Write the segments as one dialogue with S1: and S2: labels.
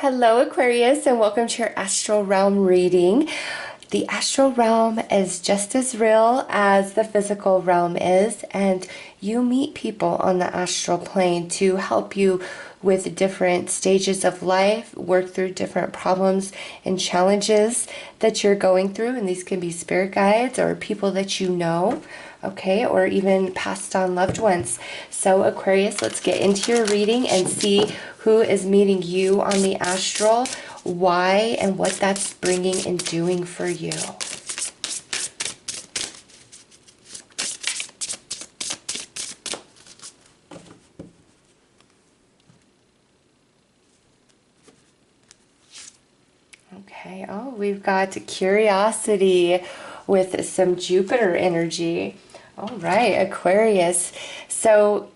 S1: Hello, Aquarius, and welcome to your astral realm reading. The astral realm is just as real as the physical realm is, and you meet people on the astral plane to help you with different stages of life, work through different problems and challenges that you're going through. And these can be spirit guides or people that you know, okay, or even passed on loved ones. So Aquarius, let's get into your reading and see who is meeting you on the astral, why, and what that's bringing and doing for you. Okay, oh, we've got curiosity with some Jupiter energy. All right, Aquarius. So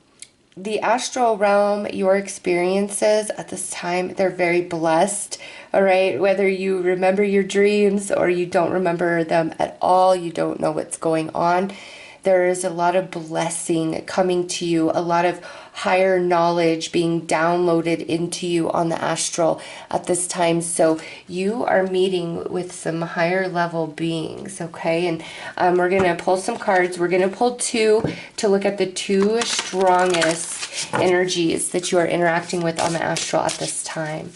S1: the astral realm, your experiences at this time, they're very blessed. All right, whether you remember your dreams or you don't remember them at all, you don't know what's going on, there is a lot of blessing coming to you, a lot of higher knowledge being downloaded into you on the astral at this time. So you are meeting with some higher level beings, okay? And we're going to pull some cards. We're going to pull two to look at the two strongest energies that you are interacting with on the astral at this time.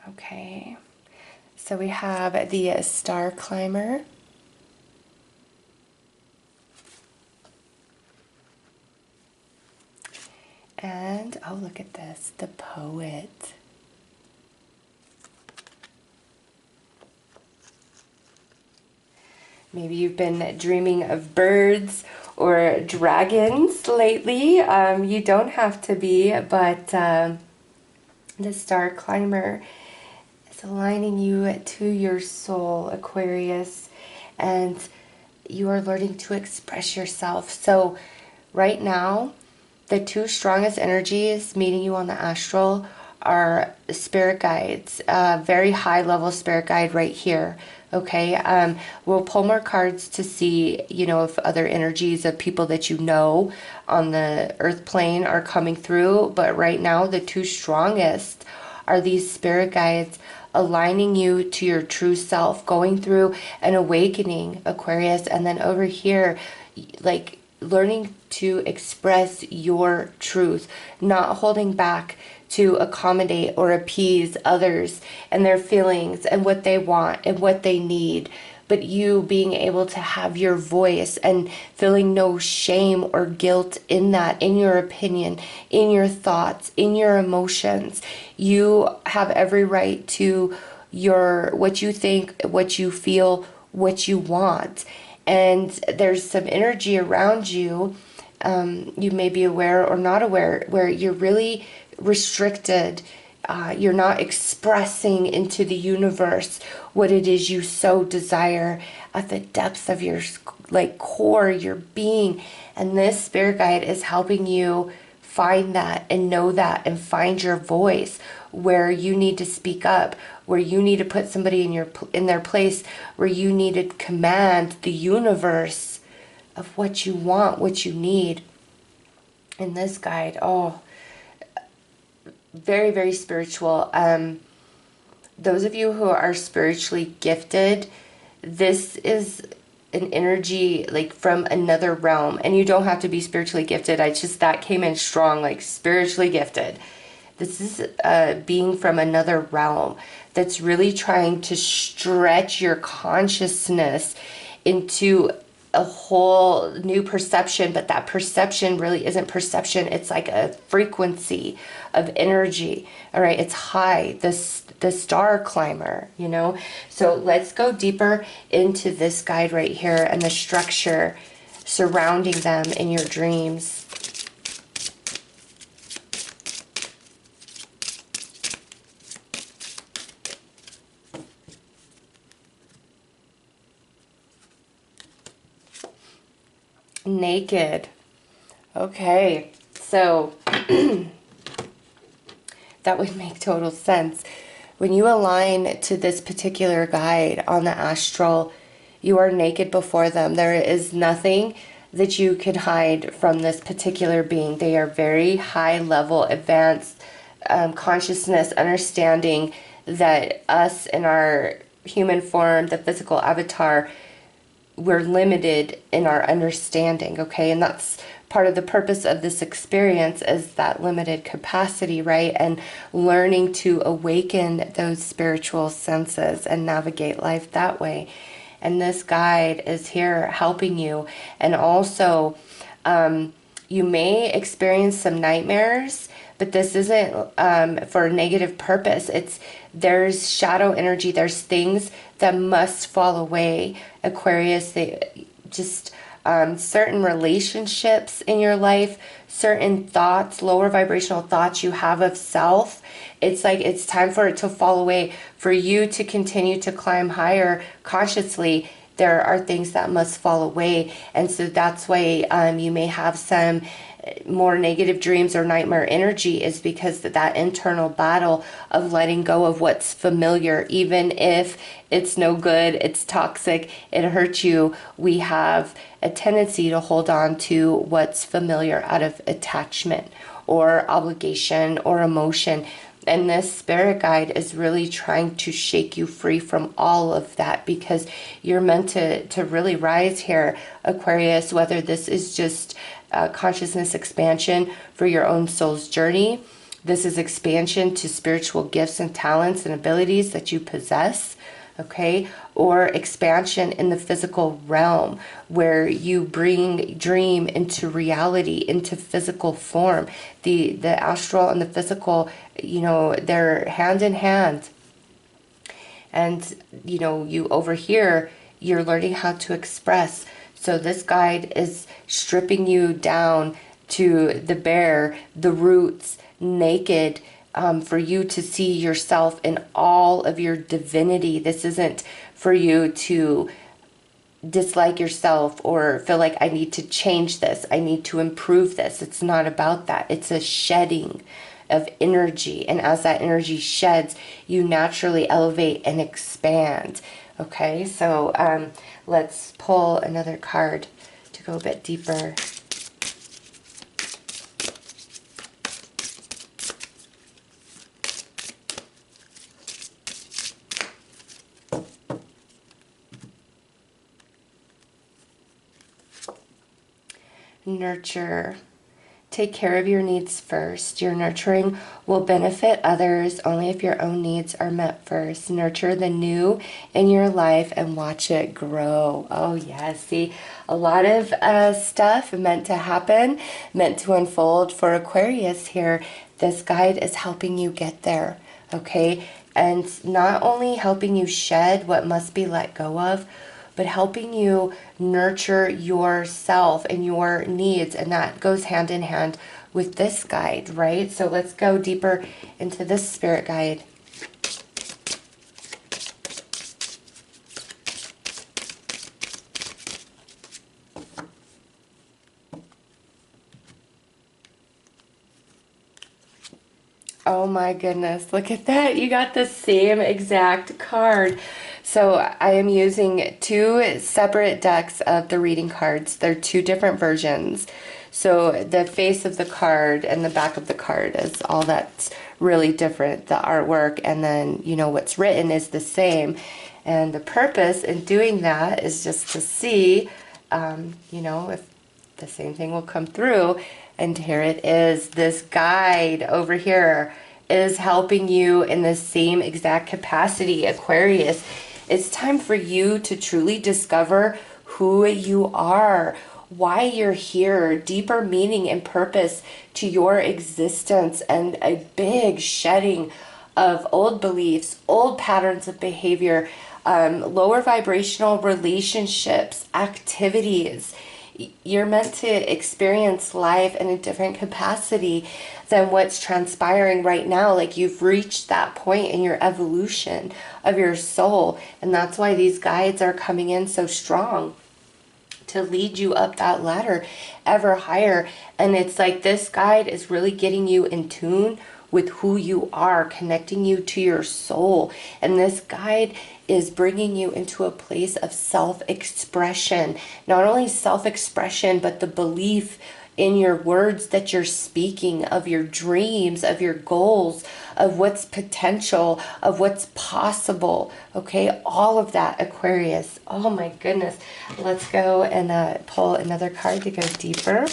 S1: Okay, so we have the Star Climber. And, oh, look at this, the Poet. Maybe you've been dreaming of birds or dragons lately. You don't have to be, but the Star Climber is aligning you to your soul, Aquarius, and you are learning to express yourself. So right now, the two strongest energies meeting you on the astral are spirit guides, very high level spirit guide right here. Okay, we'll pull more cards to see, you know, if other energies of people that you know on the earth plane are coming through. But right now, the two strongest are these spirit guides aligning you to your true self, going through an awakening, Aquarius. And then over here, like learning to express your truth, not holding back to accommodate or appease others and their feelings and what they want and what they need, but you being able to have your voice and feeling no shame or guilt in that, in your opinion, in your thoughts, in your emotions. You have every right to what you think, what you feel, what you want. And there's some energy around you, you may be aware or not aware, where you're really restricted. You're not expressing into the universe what it is you so desire at the depths of your core, your being. And this spirit guide is helping you find that and know that and find your voice where you need to speak up, where you need to put somebody in their place, where you need to command the universe of what you want, what you need. In this guide, oh, very, very spiritual. Those of you who are spiritually gifted, this is an energy like from another realm. And you don't have to be spiritually gifted. That came in strong, like spiritually gifted. This is a being from another realm that's really trying to stretch your consciousness into a whole new perception, but that perception really isn't perception. It's like a frequency of energy. All right, it's high, the Star Climber, you know. So let's go deeper into this guide right here and the structure surrounding them in your dreams. Naked. Okay, so that would make total sense. When you align to this particular guide on the astral, you are naked before them. There is nothing that you can hide from this particular being. They are very high level, advanced consciousness, understanding that us in our human form, the physical avatar, we're limited in our understanding, okay? And that's part of the purpose of this experience, is that limited capacity, right? And learning to awaken those spiritual senses and navigate life that way. And this guide is here helping you. And also, you may experience some nightmares, but this isn't for a negative purpose. There's shadow energy. There's things that must fall away, Aquarius. They just certain relationships in your life, certain thoughts, lower vibrational thoughts you have of self. It's like it's time for it to fall away. For you to continue to climb higher consciously, there are things that must fall away. And so that's why you may have some more negative dreams or nightmare energy, is because that internal battle of letting go of what's familiar, even if it's no good, it's toxic, it hurts you. We have a tendency to hold on to what's familiar out of attachment or obligation or emotion. And this spirit guide is really trying to shake you free from all of that, because you're meant to really rise here, Aquarius, whether this is just consciousness expansion for your own soul's journey. This is expansion to spiritual gifts and talents and abilities that you possess, okay? Or expansion in the physical realm, where you bring dream into reality, into physical form. The astral and the physical, you know, they're hand in hand. And, you know, you over here, you're learning how to express. So this guide is stripping you down to the bare, the roots, naked, for you to see yourself in all of your divinity. This isn't for you to dislike yourself or feel like I need to change this, I need to improve this. It's not about that. It's a shedding of energy. And as that energy sheds, you naturally elevate and expand. Okay, so let's pull another card to go a bit deeper. Nurture. Take care of your needs first. Your nurturing will benefit others only if your own needs are met first. Nurture the new in your life and watch it grow. Oh, yes. See, a lot of stuff meant to happen, meant to unfold for Aquarius here. This guide is helping you get there, okay? And not only helping you shed what must be let go of, but helping you nurture yourself and your needs. And that goes hand in hand with this guide, right? So let's go deeper into this spirit guide. Oh my goodness, look at that. You got the same exact card. So I am using two separate decks of the reading cards. They're two different versions. So the face of the card and the back of the card is all that's really different. The artwork and then, you know, what's written is the same. And the purpose in doing that is just to see, you know, if the same thing will come through. And here it is. This guide over here is helping you in the same exact capacity, Aquarius. It's time for you to truly discover who you are, why you're here, deeper meaning and purpose to your existence, and a big shedding of old beliefs, old patterns of behavior, lower vibrational relationships, activities. You're meant to experience life in a different capacity than what's transpiring right now. Like, you've reached that point in your evolution of your soul. And that's why these guides are coming in so strong to lead you up that ladder ever higher. And it's like this guide is really getting you in tune with who you are, connecting you to your soul. And this guide is bringing you into a place of self-expression. Not only self-expression, but the belief in your words that you're speaking, of your dreams, of your goals, of what's potential, of what's possible. Okay, all of that, Aquarius. Oh my goodness. Let's go and pull another card to go deeper.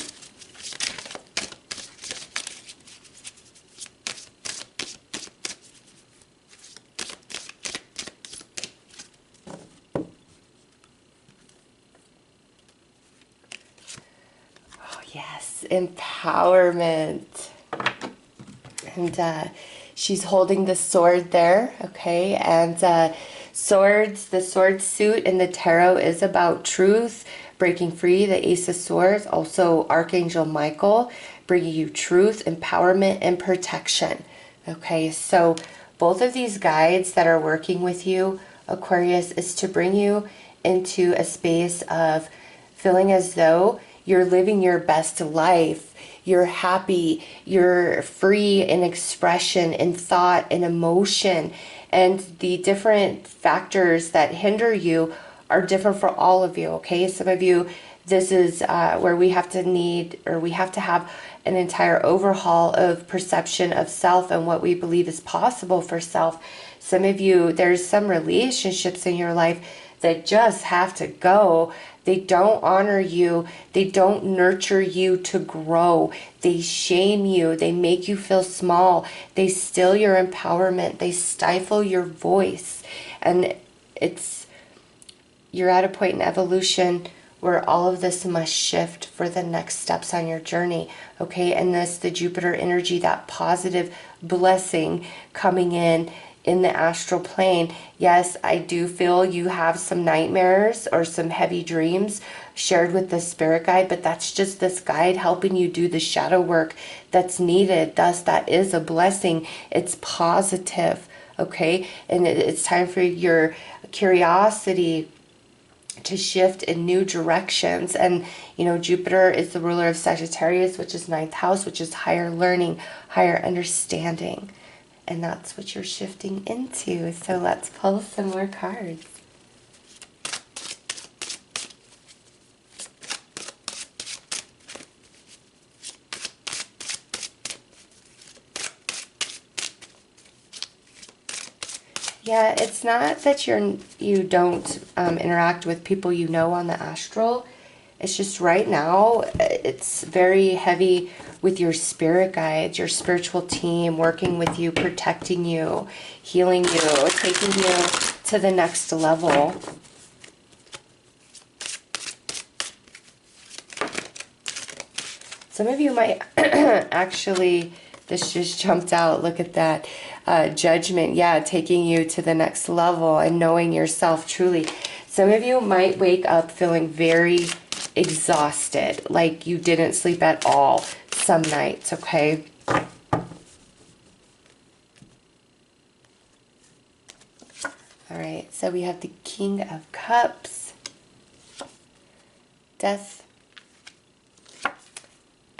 S1: Yes, empowerment. And she's holding the sword there, okay? And swords, the sword suit in the tarot is about truth, breaking free, the Ace of Swords. Also, Archangel Michael, bringing you truth, empowerment, and protection. Okay, so both of these guides that are working with you, Aquarius, is to bring you into a space of feeling as though you're living your best life. You're happy, you're free in expression, in thought, in emotion. And the different factors that hinder you are different for all of you, okay? Some of you, this is where we have to have an entire overhaul of perception of self and what we believe is possible for self. Some of you, there's some relationships in your life that just have to go. They don't honor you. They don't nurture you to grow. They shame you. They make you feel small. They steal your empowerment. They stifle your voice. And you're at a point in evolution where all of this must shift for the next steps on your journey. Okay, and the Jupiter energy, that positive blessing coming in the astral plane. Yes, I do feel you have some nightmares or some heavy dreams shared with the spirit guide, but that's just this guide helping you do the shadow work that's needed. Thus, that is a blessing. It's positive, okay? And it's time for your curiosity to shift in new directions. And you know, Jupiter is the ruler of Sagittarius, which is 9th house, which is higher learning, higher understanding. And that's what you're shifting into. So let's pull some more cards. Yeah, it's not that you don't interact with people you know on the astral. It's just right now, it's very heavy with your spirit guides, your spiritual team, working with you, protecting you, healing you, taking you to the next level. Some of you might actually, this just jumped out, look at that, judgment, yeah, taking you to the next level and knowing yourself truly. Some of you might wake up feeling very exhausted, like you didn't sleep at all some nights, okay? All right, so we have the King of Cups, Death,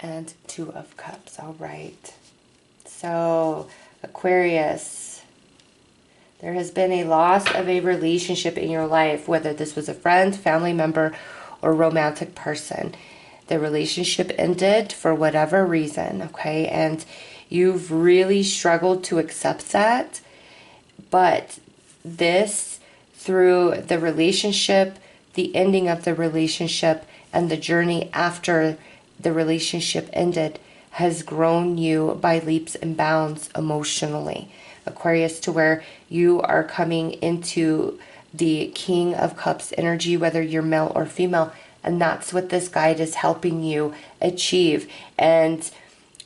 S1: and Two of Cups. All right, so Aquarius, there has been a loss of a relationship in your life, whether this was a friend, family member, or romantic person. The relationship ended for whatever reason, okay? And you've really struggled to accept that. But this, through the relationship, the ending of the relationship, and the journey after the relationship ended, has grown you by leaps and bounds emotionally, Aquarius, to where you are coming into the King of Cups energy, whether you're male or female. And that's what this guide is helping you achieve. And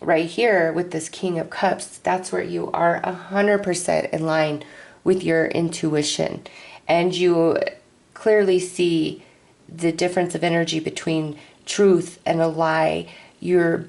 S1: right here with this King of Cups, that's where you are 100% in line with your intuition. And you clearly see the difference of energy between truth and a lie. You're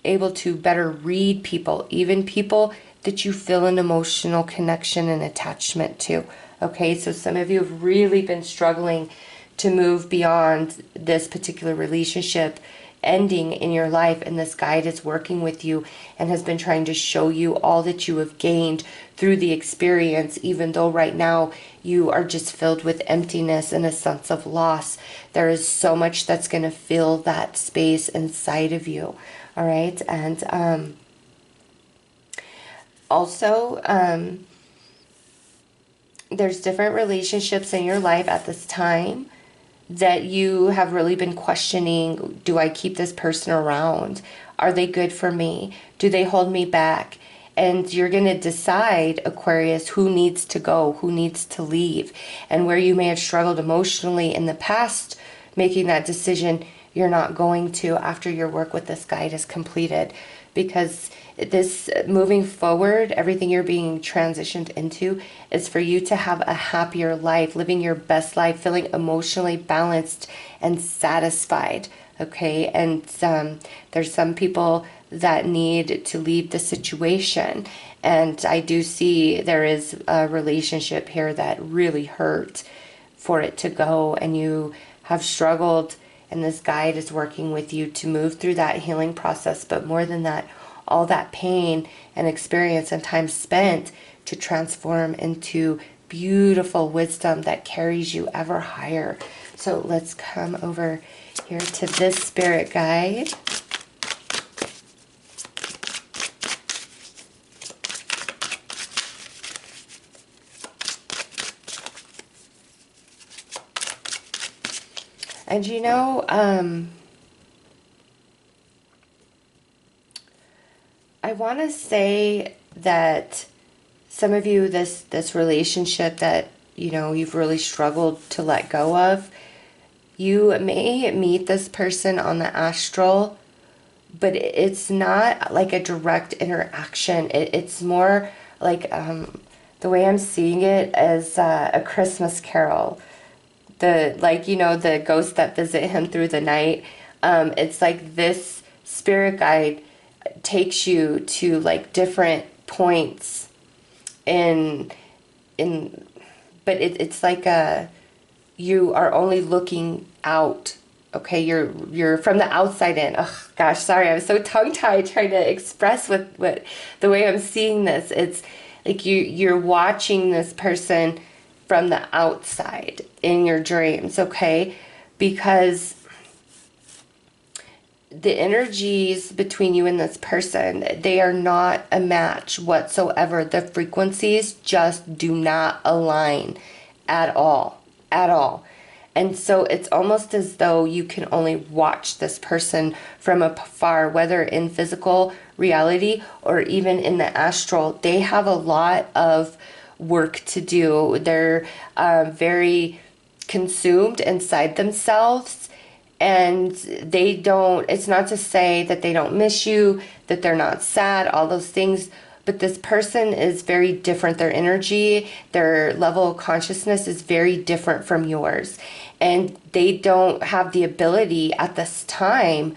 S1: able to better read people, even people that you feel an emotional connection and attachment to. Okay, so some of you have really been struggling to move beyond this particular relationship ending in your life, and this guide is working with you and has been trying to show you all that you have gained through the experience, even though right now you are just filled with emptiness and a sense of loss. There is so much that's going to fill that space inside of you. All right. And also, there's different relationships in your life at this time that you have really been questioning. Do I keep this person around? Are they good for me? Do they hold me back? And you're going to decide, Aquarius, who needs to go, who needs to leave. And where you may have struggled emotionally in the past making that decision, you're not going to after your work with this guide is completed. Because this, moving forward, everything you're being transitioned into is for you to have a happier life, living your best life, feeling emotionally balanced and satisfied. Okay, and there's some people that need to leave the situation, and I do see there is a relationship here that really hurt for it to go, and you have struggled, and this guide is working with you to move through that healing process. But more than that, all that pain and experience and time spent to transform into beautiful wisdom that carries you ever higher. So let's come over here to this spirit guide. And you know, I want to say that some of you, this relationship that, you know, you've really struggled to let go of, you may meet this person on the astral, but it's not like a direct interaction. It's more like, the way I'm seeing it as a Christmas carol. The, like, you know, the ghosts that visit him through the night. It's like this spirit guide takes you to like different points in but it's like you are only looking out. Okay, you're from the outside in. Oh gosh, sorry, I was so tongue-tied trying to express what the way I'm seeing this. It's like you're watching this person from the outside in your dreams, okay? Because the energies between you and this person, they are not a match whatsoever. The frequencies just do not align at all, at all. And so it's almost as though you can only watch this person from afar, whether in physical reality or even in the astral. They have a lot of work to do. They're very consumed inside themselves, and they don't, it's not to say that they don't miss you, that they're not sad, all those things, but this person is very different. Their energy, their level of consciousness is very different from yours, and they don't have the ability at this time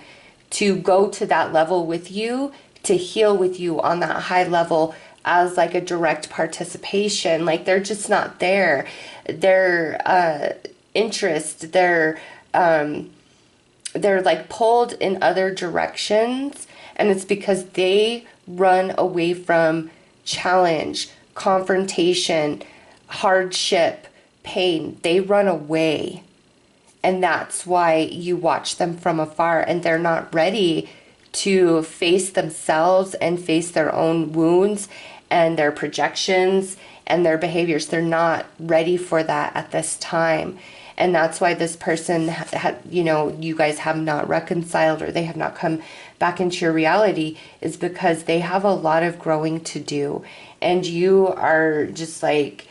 S1: to go to that level with you, to heal with you on that high level as like a direct participation. Like, they're just not there. Their interest, they're like pulled in other directions, and it's because they run away from challenge, confrontation, hardship, pain. They run away, and that's why you watch them from afar, and they're not ready to face themselves and face their own wounds and their projections and their behaviors. They're not ready for that at this time. And that's why this person had, you know, you guys have not reconciled, or they have not come back into your reality, is because they have a lot of growing to do. And you are just like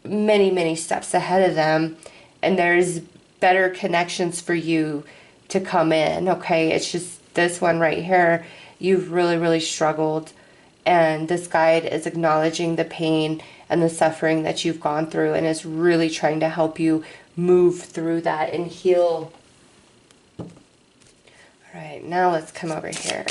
S1: many, many steps ahead of them. And there's better connections for you to come in, okay? It's just this one right here, you've really, really struggled. And this guide is acknowledging the pain and the suffering that you've gone through, and is really trying to help you move through that and heal. All right, now let's come over here.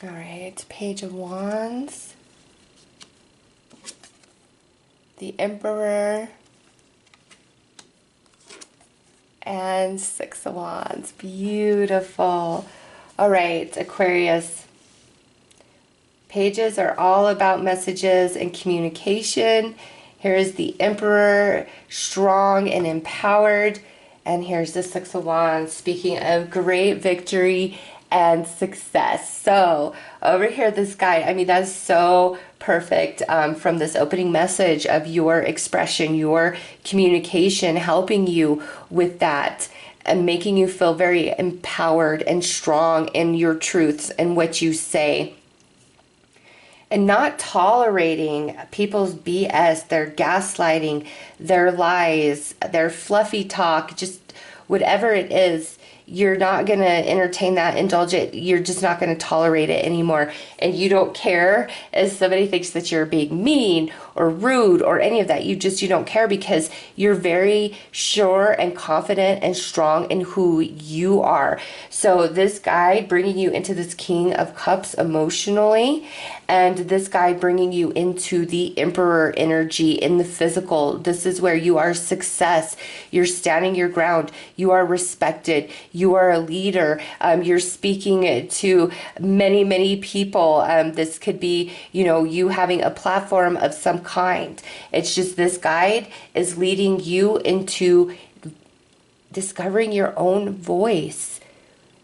S1: All right, Page of Wands, the Emperor, and Six of Wands. Beautiful. All right, Aquarius. Pages are all about messages and communication. Here's the Emperor, strong and empowered. And here's the Six of Wands, speaking of great victory and success. So over here, this guy, I mean, that's so perfect from this opening message of your expression, your communication, helping you with that and making you feel very empowered and strong in your truths and what you say. And not tolerating people's BS, their gaslighting, their lies, their fluffy talk, just whatever it is. You're not going to entertain that, indulge it. You're just not going to tolerate it anymore. And you don't care if somebody thinks that you're being mean or rude or any of that. You don't care because you're very sure and confident and strong in who you are. So this guy bringing you into this King of Cups emotionally, and this guy bringing you into the Emperor energy in the physical. This is where you are success. You're standing your ground. You are respected. You are a leader. You're speaking to many, many people. This could be, you having a platform of some kind. It's just this guide is leading you into discovering your own voice.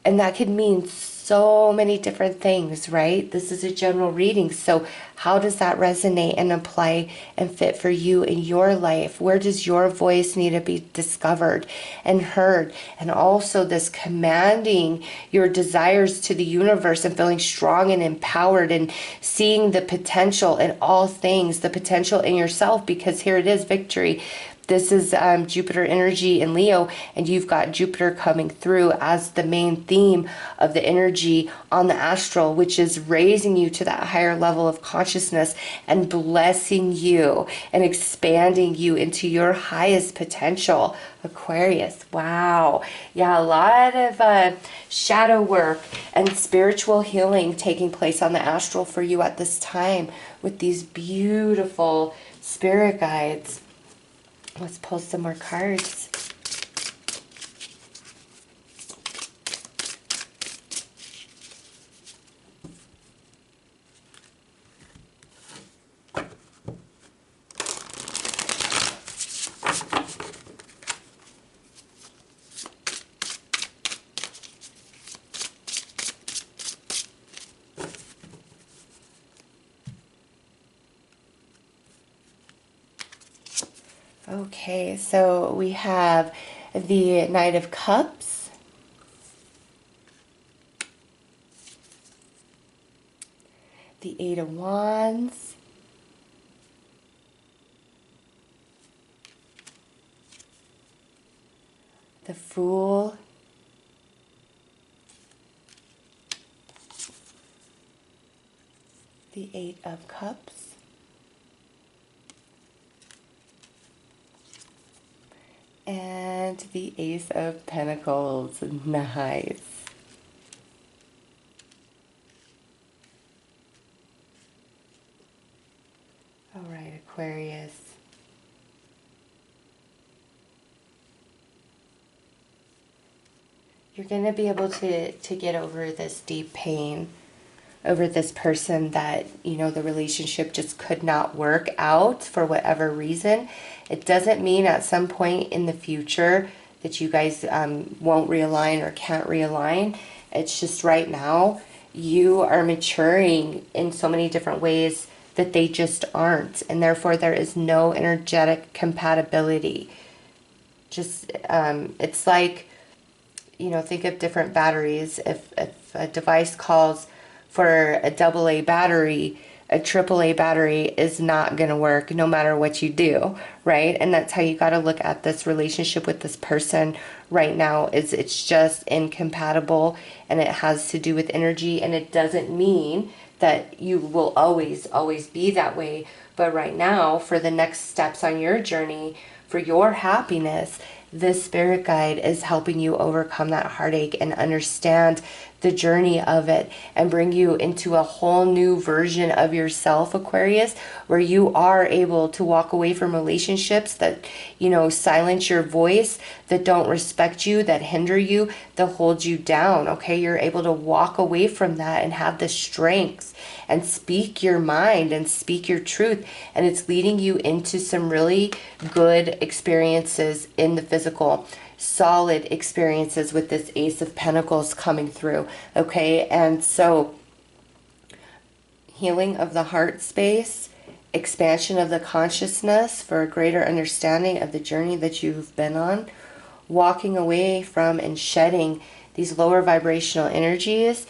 S1: And that could mean so many different things, right? This is a general reading. So how does that resonate and apply and fit for you in your life? Where does your voice need to be discovered and heard? And also this commanding your desires to the universe and feeling strong and empowered and seeing the potential in all things, the potential in yourself, because here it is, victory. This is Jupiter energy in Leo, and you've got Jupiter coming through as the main theme of the energy on the astral, which is raising you to that higher level of consciousness and blessing you and expanding you into your highest potential. Aquarius, wow. Yeah, a lot of shadow work and spiritual healing taking place on the astral for you at this time with these beautiful spirit guides. Let's pull some more cards. Okay, so we have the Knight of Cups, the Eight of Wands, the Fool, the Eight of Cups, and the Ace of Pentacles. Nice. All right, Aquarius. You're going to be able to get over this deep pain over this person that, the relationship just could not work out for whatever reason. It doesn't mean at some point in the future that you guys won't realign or can't realign. It's just right now you are maturing in so many different ways that they just aren't. And therefore there is no energetic compatibility. Just, it's like, think of different batteries. If a device calls for a AA battery, a AAA battery is not going to work no matter what you do, right? And that's how you got to look at this relationship with this person right now. Is it's just incompatible, and it has to do with energy, and it doesn't mean that you will always be that way. But right now, for the next steps on your journey, for your happiness, this spirit guide is helping you overcome that heartache and understand the journey of it and bring you into a whole new version of yourself, Aquarius, where you are able to walk away from relationships that, you know, silence your voice, that don't respect you, that hinder you, that hold you down. Okay, you're able to walk away from that and have the strength and speak your mind and speak your truth, and it's leading you into some really good experiences in the physical, solid experiences with this Ace of Pentacles coming through. Okay, and so healing of the heart space, expansion of the consciousness for a greater understanding of the journey that you've been on, walking away from and shedding these lower vibrational energies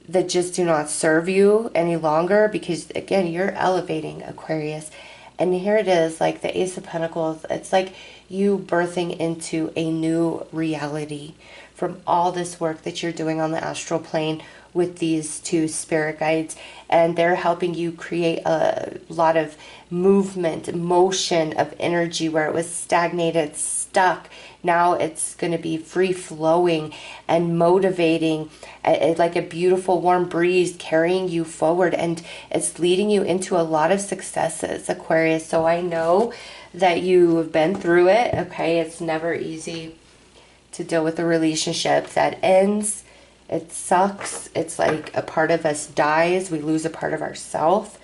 S1: that just do not serve you any longer, because again, you're elevating, Aquarius. And here it is, like the Ace of Pentacles, it's like you birthing into a new reality from all this work that you're doing on the astral plane with these two spirit guides. And they're helping you create a lot of movement, motion of energy where it was stagnated, stuck. Now it's going to be free flowing and motivating, like a beautiful warm breeze carrying you forward, and it's leading you into a lot of successes, Aquarius. So I know that you have been through it. Okay, it's never easy to deal with a relationship that ends. It sucks. It's like a part of us dies. We lose a part of ourselves.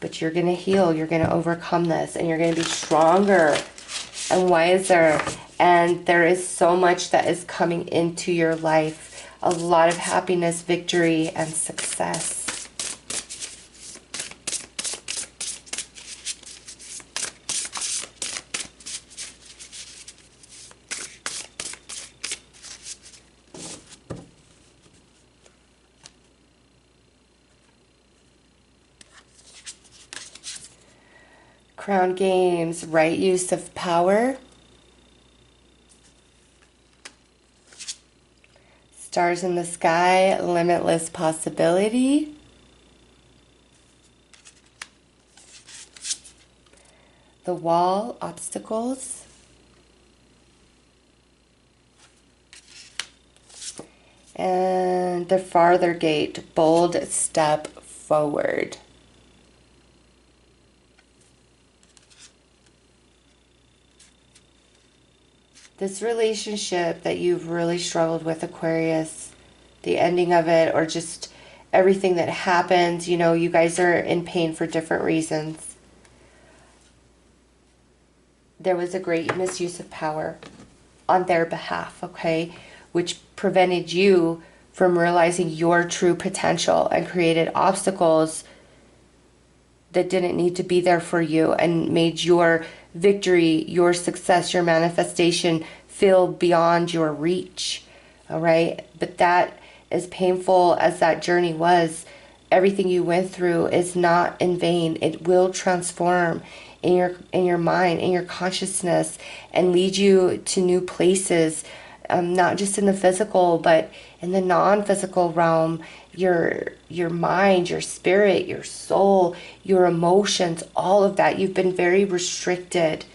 S1: But you're going to heal. You're going to overcome this. And you're going to be stronger and wiser. And there is so much that is coming into your life. A lot of happiness, victory, and success. Crown Games, right use of power. Stars in the sky, limitless possibility. The wall, obstacles. And the farther gate, bold step forward. This relationship that you've really struggled with, Aquarius, the ending of it, or just everything that happened, you know, you guys are in pain for different reasons. There was a great misuse of power on their behalf, okay, which prevented you from realizing your true potential and created obstacles that didn't need to be there for you, and made your victory, your success, your manifestation feel beyond your reach. All right, but that, as painful as that journey was, everything you went through is not in vain. It will transform in your mind, in your consciousness, and lead you to new places, not just in the physical, but in the non-physical realm. Your mind, your spirit, your soul, your emotions, all of that. You've been very restricted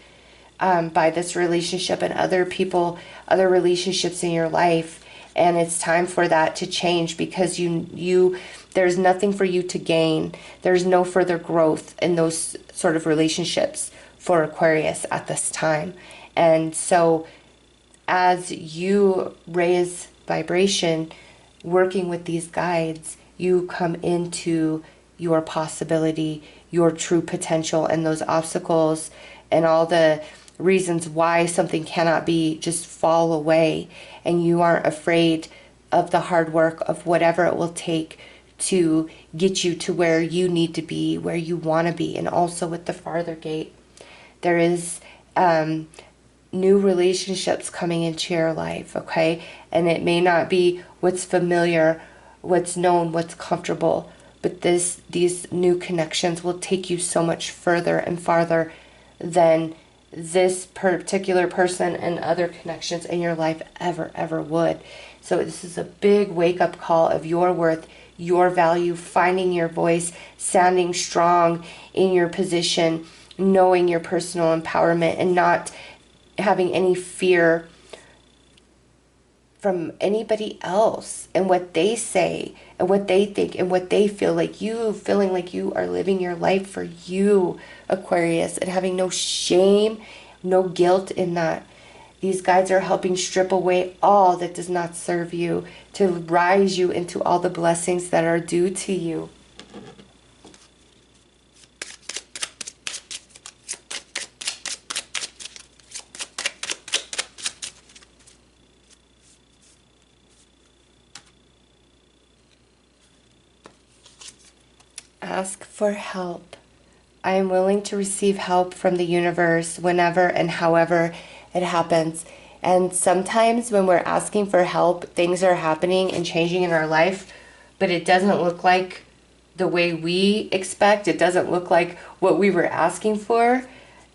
S1: by this relationship and other people, other relationships in your life. And it's time for that to change, because there's nothing for you to gain. There's no further growth in those sort of relationships for Aquarius at this time. And so as you raise vibration, working with these guides, you come into your possibility, your true potential, and those obstacles and all the reasons why something cannot be just fall away, and you aren't afraid of the hard work of whatever it will take to get you to where you need to be, where you want to be. And also with the farther gate, there is new relationships coming into your life, okay? And it may not be what's familiar, what's known, what's comfortable, but these new connections will take you so much further and farther than this particular person and other connections in your life ever would. So this is a big wake-up call of your worth, your value, finding your voice, standing strong in your position, knowing your personal empowerment, and not having any fear from anybody else and what they say and what they think and what they feel. Like you feeling like you are living your life for you, Aquarius, and having no shame, no guilt in that. These guides are helping strip away all that does not serve you, to rise you into all the blessings that are due to you. Ask for help. I am willing to receive help from the universe whenever and however it happens. And sometimes when we're asking for help, things are happening and changing in our life, but it doesn't look like the way we expect. It doesn't look like what we were asking for.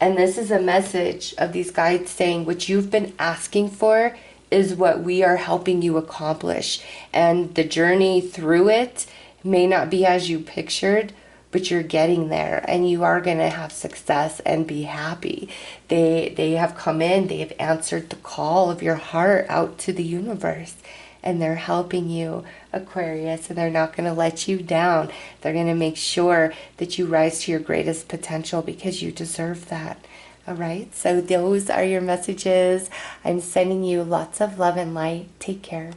S1: And this is a message of these guides saying what you've been asking for is what we are helping you accomplish. And the journey through it may not be as you pictured, but you're getting there and you are going to have success and be happy. They have come in, they have answered the call of your heart out to the universe, and they're helping you, Aquarius, and they're not going to let you down. They're going to make sure that you rise to your greatest potential because you deserve that. All right, so those are your messages. I'm sending you lots of love and light. Take care.